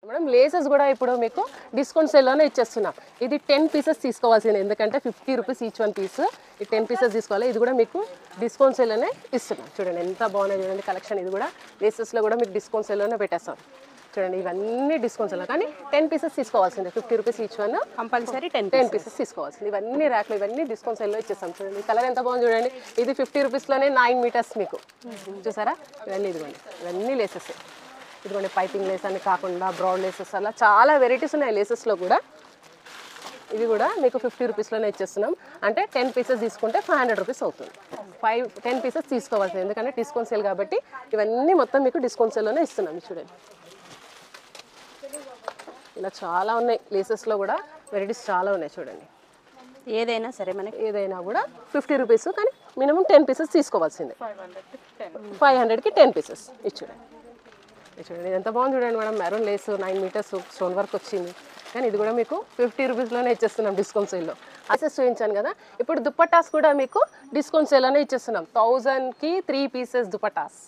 Madam laces కూడా ఇప్పుడు మీకు డిస్కౌంట్ సేల్లోనే ఇచ్చేస్తున్నాం. ఇది 10 పీసెస్ తీసుకోవాల్సింది, ఎందుకంటే 50 రూపీస్ ఈచ్ వన్ పీస్. ఈ 10 పీసెస్ తీసుకోవాలి. ఇది కూడా మీకు డిస్కౌంట్ సేల్లోనే ఇస్తున్నాం. చూడండి ఎంత బాగున్నాయి చూడండి కలెక్షన్. ఇది కూడా లేసెస్లో కూడా మీకు డిస్కౌంట్ సేల్లోనే పెట్టేస్తాం. చూడండి ఇవన్నీ డిస్కౌంట్స్ అలా, కానీ 10 పీసెస్ తీసుకోవాల్సిందే. 50 rupees each one compulsory 10 pieces తీసుకోవాల్సింది. ఇవన్నీ ర్యాక్లు ఇవన్నీ డిస్కౌంట్ సేల్లో ఇచ్చేస్తాం. చూడండి కలర్ ఎంత బాగుంది చూడండి. ఇది 50 రూపీస్లోనే 9 మీటర్స్ మీకు చూసారా. ఇవన్నీ ఇదిగోండి, ఇవన్నీ లేసెస్. ఇదిగోండి పైపింగ్ లేస్ అని కాకుండా బ్రాడ్ లేసెస్, అలా చాలా వెరైటీస్ ఉన్నాయి లేసెస్లో కూడా. ఇది కూడా మీకు 50 రూపీస్లోనే ఇచ్చేస్తున్నాం. అంటే 10 పీసెస్ తీసుకుంటే 500 రూపీస్ అవుతుంది. 10 పీసెస్ తీసుకోవాల్సింది, ఎందుకంటే డిస్కౌంట్ సేల్ కాబట్టి ఇవన్నీ మొత్తం మీకు డిస్కౌంట్ సేల్లోనే ఇస్తున్నాం. చూడండి ఇలా చాలా ఉన్నాయి లేసెస్లో కూడా వెరైటీస్ చాలా ఉన్నాయి. చూడండి ఏదైనా సరే మనకి ఏదైనా కూడా 50 రూపీస్, కానీ మినిమం 10 పీసెస్ తీసుకోవాల్సిందే. 500కి 10 పీసెస్ ఇచ్చుడండి. చూడండి ఎంత బాగుంది చూడండి madam. Maroon lace 9 meters stone work వచ్చింది, కానీ ఇది కూడా మీకు 50 రూపీస్లోనే ఇచ్చేస్తున్నాం డిస్కౌంట్ సేల్లో. అసెస్ చూపించాను కదా. ఇప్పుడు దుపట్టాస్ కూడా మీకు డిస్కౌంట్ సేల్లోనే ఇచ్చేస్తున్నాం. 1000కి 3 పీసెస్ దుపట్టాస్.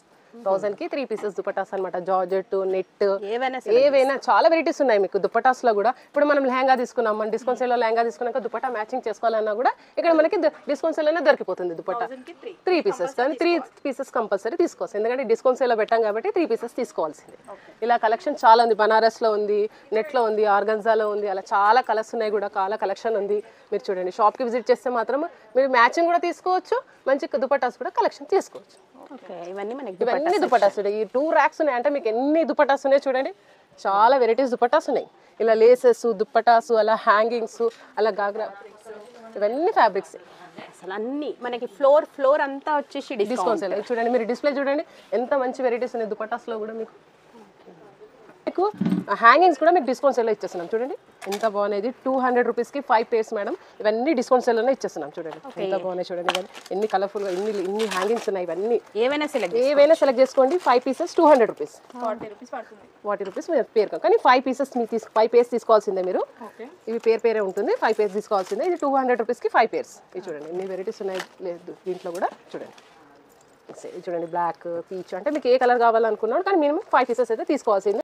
1000కి 3 పీసెస్ దుపట్టాస్ అనమాట. జార్జెట్, నెట్, ఏవైనా చాలా వెరైటీస్ ఉన్నాయి మీకు దుపట్టాస్లో కూడా. ఇప్పుడు మనం లెహంగా తీసుకున్నాం, మన డిస్కౌంట్ సేల్లో లెహంగా తీసుకున్నాక దుపట్టా మ్యాచింగ్ చేసుకోవాలన్నా కూడా ఇక్కడ మనకి డిస్కౌంట్ సేల్లోనే దొరికిపోతుంది. దుపట్టా 3 పీసెస్, కానీ 3 పీసెస్ కంపల్సరీ తీసుకోవచ్చు, ఎందుకంటే డిస్కౌంట్ సేల్లో పెట్టాం కాబట్టి 3 పీసెస్ తీసుకోవాల్సింది. ఇలా కలెక్షన్ చాలా ఉంది. బనారస్లో ఉంది, నెట్లో ఉంది, ఆర్గన్జాలో ఉంది, అలా చాలా కలర్స్ ఉన్నాయి కూడా, చాలా కలెక్షన్ ఉంది. మీరు చూడండి షాప్కి విజిట్ చేస్తే మాత్రం మీరు మ్యాచింగ్ కూడా తీసుకోవచ్చు, మంచి దుపట్టాస్ కూడా కలెక్షన్ తీసుకోవచ్చు. ఇవన్నీ దుపట్టాస్ ఉన్నాయి. ఈ 2 ర్యాక్స్ ఉన్నాయి, అంటే మీకు ఎన్ని దుపట్టాస్ ఉన్నాయి చూడండి. చాలా వెరైటీస్ దుపట్టాస్ ఉన్నాయి. ఇలా లేసెస్, దుపట్టాసు, అలా హ్యాంగింగ్స్, అలా గాగ్రా, ఇవన్నీ ఫ్యాబ్రిక్స్. అసలు అన్ని మనకి ఫ్లోర్ అంతా వచ్చేసి డిస్కౌంట్స్. చూడండి మీరు డిస్ప్లే చూడండి ఎంత మంచి వెరైటీస్ ఉన్నాయి దుపట్టాస్లో కూడా. మీకు హ్యాంగింగ్స్ కూడా మీకు డిస్కౌంట్ సేల్లో ఇచ్చేస్తున్నాం. చూడండి ఎంత బాగున్నాయి. 200 రూపీస్కి 5 పేర్స్ మేడం. ఇవన్నీ డిస్కౌంట్ సేల్లోనే ఇచ్చేస్తున్నాం. చూడండి ఎంత బాగున్నాయి చూడండి. ఎన్ని కలర్ఫుల్గా ఇన్ని హ్యాంగింగ్స్ ఉన్నాయి. ఇవన్నీ ఏవైనా సెలెక్ట్ చేసుకోండి. 5 పీసెస్ 200 రూపీస్, 40 రూపీస్ పేరు, కానీ 5 పీసెస్ 5 పేర్స్ తీసుకోవాల్సిందే మీరు. ఇవి పేరే ఉంటుంది. 5 పేర్స్ తీసుకోవాల్సిందే. ఇది 200 రూపీస్కి 5 పేర్స్. ఇది చూడండి ఎన్ని వెరైటీస్ ఉన్నాయి లేదు దీంట్లో కూడా. చూడండి చూడండి బ్లాక్, పీచ్, అంటే మీకు ఏ కలర్ కావాలనుకున్నాను, కానీ మినిమం 5 పీసెస్ అయితే తీసుకోవాల్సింది.